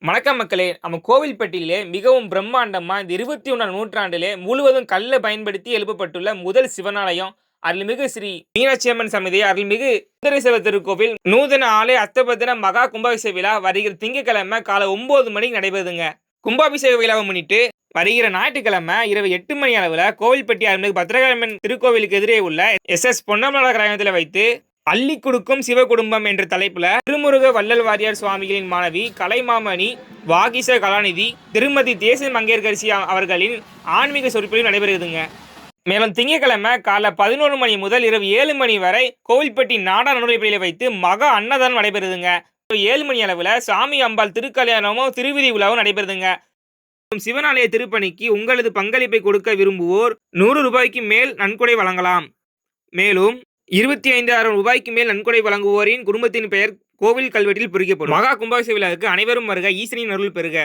வணக்கம் மக்களே! நம்ம கோவில்பட்டியிலே மிகவும் பிரம்மாண்டமா இந்த 21ஆம் நூற்றாண்டிலே முழுவதும் கல்ல பயன்படுத்தி எழுப்பப்பட்டுள்ள முதல் சிவனாலயம், அருள்மிகு ஸ்ரீ மீனாட்சி அம்மன் சன்னதி, அருள்மிகு சுந்தரேஸ்வரர் திருக்கோவில் நூதன ஆலய அஷ்டபந்தன மகா கும்பாபிஷேக விழா வருகிற திங்கட்கிழமை காலை 9 மணிக்கு நடைபெறுதுங்க. கும்பாபிஷேக விழாவை முன்னிட்டு வருகிற ஞாயிற்றுக்கிழமை இரவு 8 மணி அளவுல கோவில்பட்டி அருள்மிகு பத்ரகாளியம்மன் திருக்கோவிலுக்கு எதிரே உள்ள எஸ். பொன்னமலை கிராமத்தில் வைத்து அள்ளி கொடுக்கும் சிவகுடும்பம் என்ற தலைப்புல திருமுருக வள்ளல் வாரியார் சுவாமிகளின் மாணவி கலைமாமணி வாகீச கலாநிதி திருமதி தேசிய மங்கையர்கரசி அவர்களின் ஆன்மீக சொற்பொழிவு நடைபெறுதுங்க. மேலும் திங்கட்கிழமை காலை 11 மணி முதல் இரவு 7 மணி வரை கோவில்பட்டி நாடார் நடுநிலைப்பள்ளியில வைத்து மகா அன்னதானம் நடைபெறுதுங்க. 7 மணி அளவுல சாமி அம்பாள் திருக்கல்யாணமும் திருவிதி விழாவும் நடைபெறுதுங்க. சிவனாலய திருப்பணிக்கு உங்களது பங்களிப்பை கொடுக்க விரும்புவோர் ரூ.100 மேல் நன்கொடை வழங்கலாம். மேலும் ரூ.25,000 மேல் நன்கொடை வழங்குவோரின் குடும்பத்தின் பெயர் கோவில் கல்வெட்டில் பொறிக்கப்படும். மகா கும்பாபிஷேக விழாவுக்கு அனைவரும் வருக. ஈசனின் அருள் பெறுக.